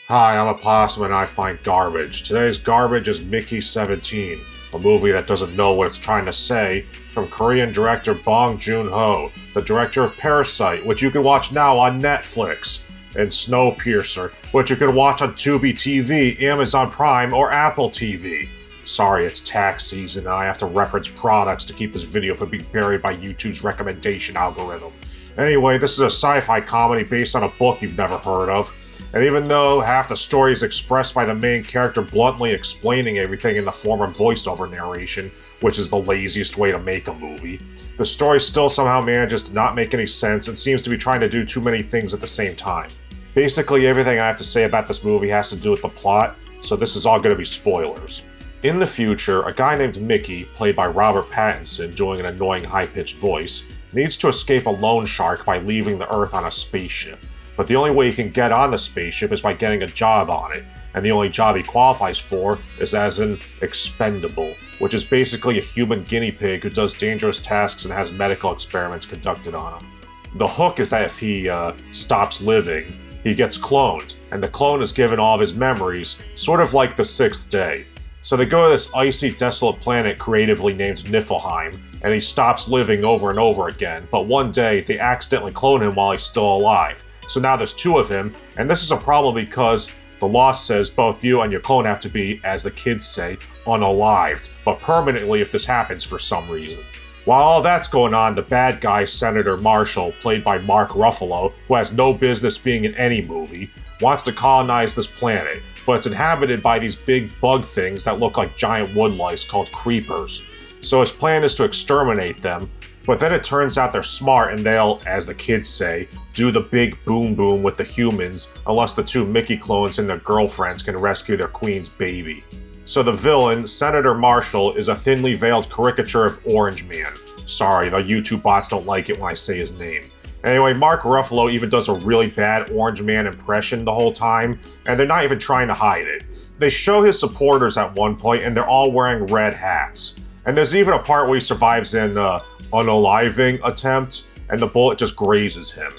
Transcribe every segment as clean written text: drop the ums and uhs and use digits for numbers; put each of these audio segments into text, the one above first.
Hi, I'm a Possum and I find garbage. Today's garbage is Mickey 17, a movie that doesn't know what it's trying to say, from Korean director Bong Joon-Ho, the director of Parasite, which you can watch now on Netflix, and Snowpiercer, which you can watch on Tubi TV, Amazon Prime, or Apple TV. Sorry, it's tax season and I have to reference products to keep this video from being buried by YouTube's recommendation algorithm. Anyway, this is a sci-fi comedy based on a book you've never heard of. And even though half the story is expressed by the main character bluntly explaining everything in the form of voiceover narration, which is the laziest way to make a movie, the story still somehow manages to not make any sense and seems to be trying to do too many things at the same time. Basically, everything I have to say about this movie has to do with the plot, so this is all going to be spoilers. In the future, a guy named Mickey, played by Robert Pattinson doing an annoying high-pitched voice, needs to escape a loan shark by leaving the Earth on a spaceship. But the only way he can get on the spaceship is by getting a job on it, and the only job he qualifies for is as an expendable, which is basically a human guinea pig who does dangerous tasks and has medical experiments conducted on him. The hook is that if he stops living, he gets cloned, and the clone is given all of his memories, sort of like the Sixth Day. So they go to this icy, desolate planet creatively named Niflheim, and he stops living over and over again, but one day they accidentally clone him while he's still alive. So now there's two of him, and this is a problem because the law says both you and your clone have to be, as the kids say, unalived, but permanently if this happens for some reason. While all that's going on, the bad guy, Senator Marshall, played by Mark Ruffalo, who has no business being in any movie, wants to colonize this planet, but it's inhabited by these big bug things that look like giant wood lice called creepers. So his plan is to exterminate them, but then it turns out they're smart and they'll, as the kids say, do the big boom boom with the humans unless the two Mickey clones and their girlfriends can rescue their queen's baby. So the villain, Senator Marshall, is a thinly veiled caricature of Orange Man. Sorry, the YouTube bots don't like it when I say his name. Anyway, Mark Ruffalo even does a really bad Orange Man impression the whole time, and they're not even trying to hide it. They show his supporters at one point and they're all wearing red hats. And there's even a part where he survives an unaliving attempt, and the bullet just grazes him.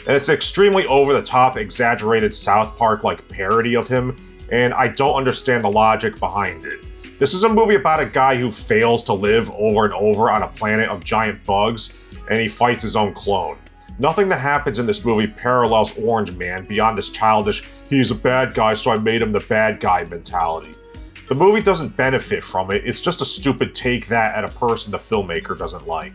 And it's an extremely over-the-top, exaggerated South Park-like parody of him, and I don't understand the logic behind it. This is a movie about a guy who fails to live over and over on a planet of giant bugs, and he fights his own clone. Nothing that happens in this movie parallels Orange Man beyond this childish, he's a bad guy so I made him the bad guy mentality. The movie doesn't benefit from it, it's just a stupid take that at a person the filmmaker doesn't like.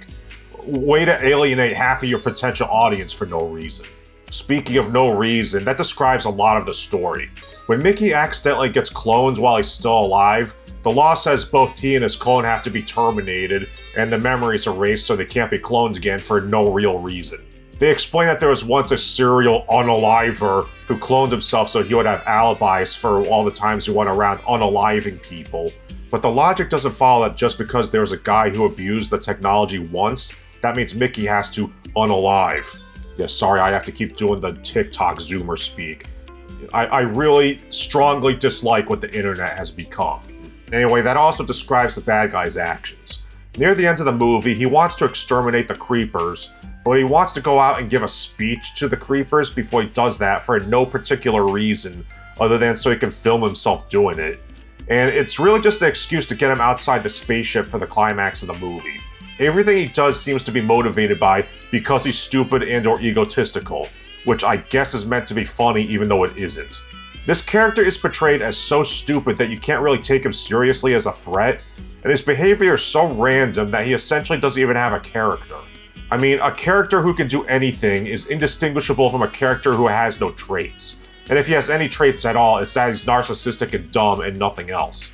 Way to alienate half of your potential audience for no reason. Speaking of no reason, that describes a lot of the story. When Mickey accidentally gets cloned while he's still alive, the law says both he and his clone have to be terminated and the memories erased so they can't be cloned again for no real reason. They explain that there was once a serial unaliver who cloned himself so he would have alibis for all the times he went around unaliving people. But the logic doesn't follow that just because there was a guy who abused the technology once, that means Mickey has to unalive. Yeah, sorry, I have to keep doing the TikTok Zoomer speak. I really strongly dislike what the internet has become. Anyway, that also describes the bad guy's actions. Near the end of the movie, he wants to exterminate the creepers, but he wants to go out and give a speech to the creepers before he does that for no particular reason other than so he can film himself doing it. And it's really just an excuse to get him outside the spaceship for the climax of the movie. Everything he does seems to be motivated by because he's stupid and or egotistical, which I guess is meant to be funny even though it isn't. This character is portrayed as so stupid that you can't really take him seriously as a threat, and his behavior is so random that he essentially doesn't even have a character. I mean, a character who can do anything is indistinguishable from a character who has no traits. And if he has any traits at all, it's that he's narcissistic and dumb and nothing else.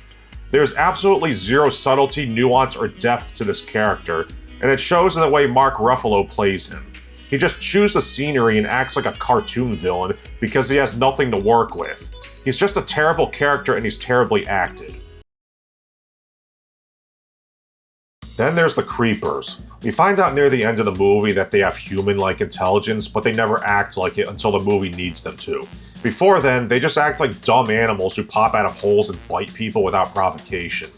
There's absolutely zero subtlety, nuance, or depth to this character, and it shows in the way Mark Ruffalo plays him. He just chews the scenery and acts like a cartoon villain because he has nothing to work with. He's just a terrible character and he's terribly acted. Then there's the creepers. We find out near the end of the movie that they have human-like intelligence, but they never act like it until the movie needs them to. Before then, they just act like dumb animals who pop out of holes and bite people without provocation.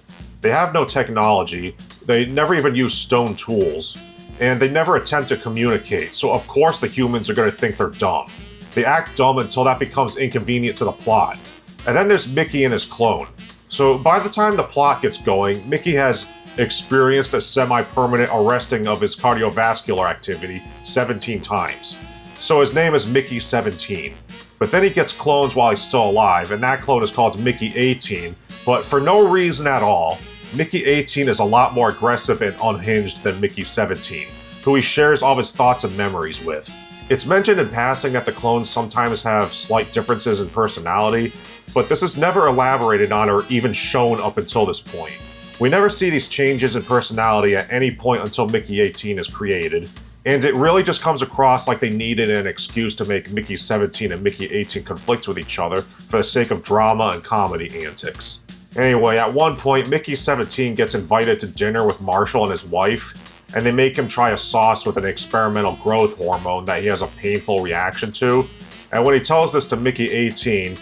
They have no technology, they never even use stone tools, and they never attempt to communicate, so of course the humans are going to think they're dumb. They act dumb until that becomes inconvenient to the plot. And then there's Mickey and his clone. So by the time the plot gets going, Mickey has experienced a semi-permanent arresting of his cardiovascular activity 17 times. So his name is Mickey 17. But then he gets clones while he's still alive, and that clone is called Mickey 18. But for no reason at all, Mickey 18 is a lot more aggressive and unhinged than Mickey 17, who he shares all of his thoughts and memories with. It's mentioned in passing that the clones sometimes have slight differences in personality, but this is never elaborated on or even shown up until this point. We never see these changes in personality at any point until Mickey 18 is created, and it really just comes across like they needed an excuse to make Mickey 17 and Mickey 18 conflict with each other for the sake of drama and comedy antics. Anyway, at one point, Mickey 17 gets invited to dinner with Marshall and his wife, and they make him try a sauce with an experimental growth hormone that he has a painful reaction to. And when he tells this to Mickey 18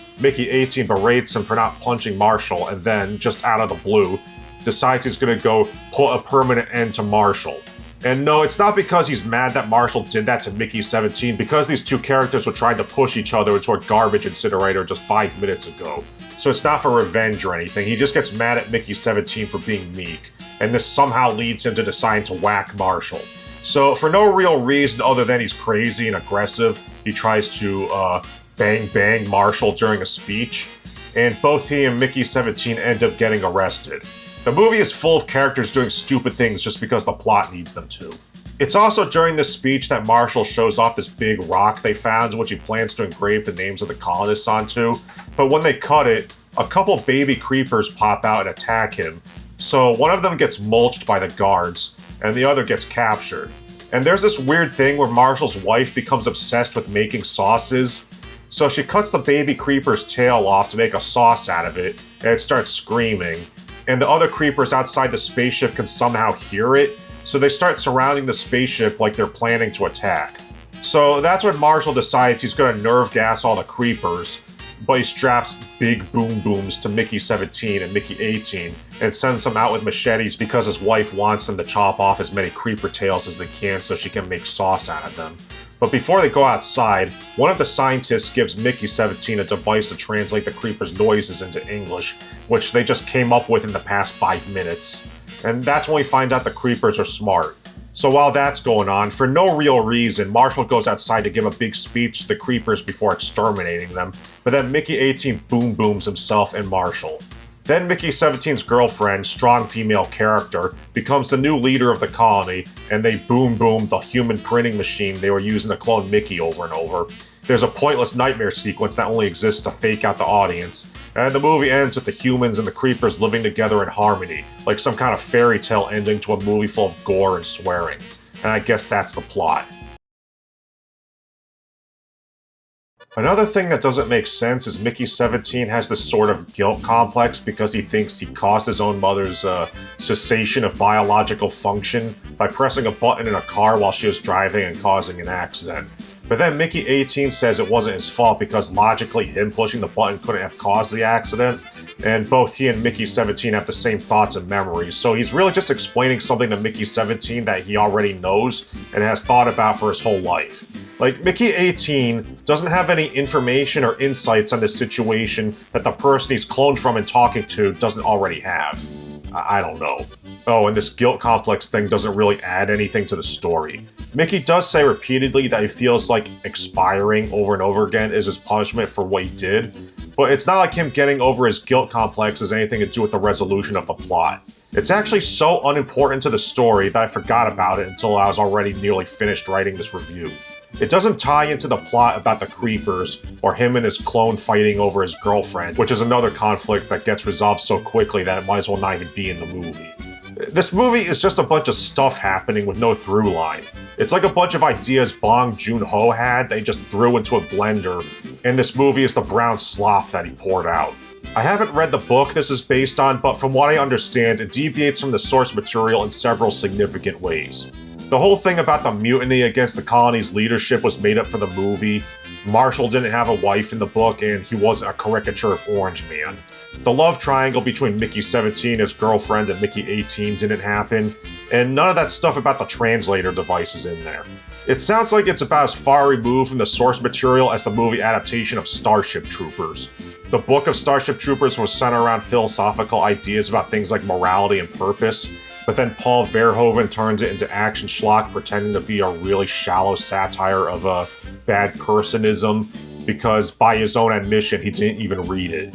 berates him for not punching Marshall, and then, just out of the blue, decides he's gonna go put a permanent end to Marshall. And no, it's not because he's mad that Marshall did that to Mickey 17, because these two characters were trying to push each other into a garbage incinerator just 5 minutes ago. So it's not for revenge or anything, he just gets mad at Mickey 17 for being meek, and this somehow leads him to deciding to whack Marshall. So for no real reason other than he's crazy and aggressive, he tries to bang Marshall during a speech, and both he and Mickey 17 end up getting arrested. The movie is full of characters doing stupid things just because the plot needs them to. It's also during this speech that Marshall shows off this big rock they found, which he plans to engrave the names of the colonists onto, but when they cut it, a couple baby creepers pop out and attack him, so one of them gets mulched by the guards, and the other gets captured. And there's this weird thing where Marshall's wife becomes obsessed with making sauces, so she cuts the baby creeper's tail off to make a sauce out of it, and it starts screaming. And the other creepers outside the spaceship can somehow hear it, so they start surrounding the spaceship like they're planning to attack. So that's when Marshall decides he's gonna nerve gas all the creepers, but he straps big boom booms to Mickey 17 and Mickey 18 and sends them out with machetes because his wife wants them to chop off as many creeper tails as they can so she can make sauce out of them. But before they go outside, one of the scientists gives Mickey 17 a device to translate the creepers' noises into English, which they just came up with in the past 5 minutes. And that's when we find out the creepers are smart. So while that's going on, for no real reason, Marshall goes outside to give a big speech to the creepers before exterminating them, but then Mickey 18 boom booms himself and Marshall. Then Mickey 17's girlfriend, strong female character, becomes the new leader of the colony, and they boom the human printing machine they were using to clone Mickey over and over. There's a pointless nightmare sequence that only exists to fake out the audience, and the movie ends with the humans and the creepers living together in harmony, like some kind of fairy tale ending to a movie full of gore and swearing. And I guess that's the plot. Another thing that doesn't make sense is Mickey 17 has this sort of guilt complex because he thinks he caused his own mother's cessation of biological function by pressing a button in a car while she was driving and causing an accident. But then Mickey 18 says it wasn't his fault because logically him pushing the button couldn't have caused the accident, and both he and Mickey 17 have the same thoughts and memories, so he's really just explaining something to Mickey 17 that he already knows and has thought about for his whole life. Like, Mickey 18 doesn't have any information or insights on this situation that the person he's cloned from and talking to doesn't already have. I don't know. Oh, and this guilt complex thing doesn't really add anything to the story. Mickey does say repeatedly that he feels like expiring over and over again is his punishment for what he did, but it's not like him getting over his guilt complex has anything to do with the resolution of the plot. It's actually so unimportant to the story that I forgot about it until I was already nearly finished writing this review. It doesn't tie into the plot about the creepers, or him and his clone fighting over his girlfriend, which is another conflict that gets resolved so quickly that it might as well not even be in the movie. This movie is just a bunch of stuff happening with no through line. It's like a bunch of ideas Bong Joon-Ho had that he just threw into a blender, and this movie is the brown slop that he poured out. I haven't read the book this is based on, but from what I understand, it deviates from the source material in several significant ways. The whole thing about the mutiny against the colony's leadership was made up for the movie. Marshall didn't have a wife in the book, and he wasn't a caricature of Orange Man. The love triangle between Mickey 17, his girlfriend, and Mickey 18 didn't happen, and none of that stuff about the translator device is in there. It sounds like it's about as far removed from the source material as the movie adaptation of Starship Troopers. The book of Starship Troopers was centered around philosophical ideas about things like morality and purpose, but then Paul Verhoeven turns it into action schlock, pretending to be a really shallow satire of a bad personism, because by his own admission, he didn't even read it.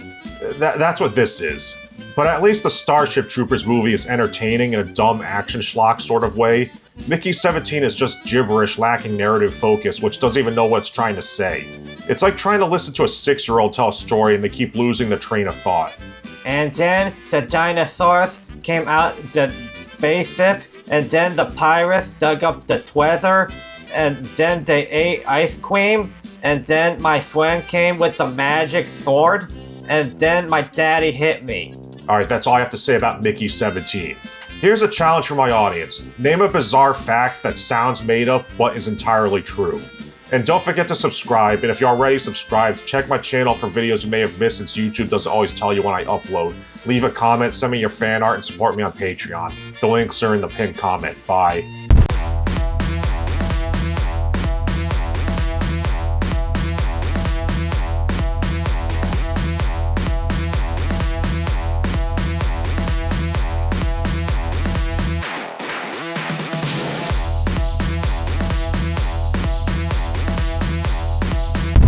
That's what this is. But at least the Starship Troopers movie is entertaining in a dumb action schlock sort of way. Mickey 17 is just gibberish, lacking narrative focus, which doesn't even know what it's trying to say. It's like trying to listen to a 6-year-old tell a story and they keep losing the train of thought. And then the dinosaurs came out the spaceship, and then the pirates dug up the treasure, and then they ate ice cream, and then my friend came with a magic sword, and then my daddy hit me. Alright, that's all I have to say about Mickey 17. Here's a challenge for my audience. Name a bizarre fact that sounds made up but is entirely true. And don't forget to subscribe, and if you're already subscribed, check my channel for videos you may have missed since YouTube doesn't always tell you when I upload. Leave a comment, send me your fan art, and support me on Patreon. The links are in the pinned comment. Bye.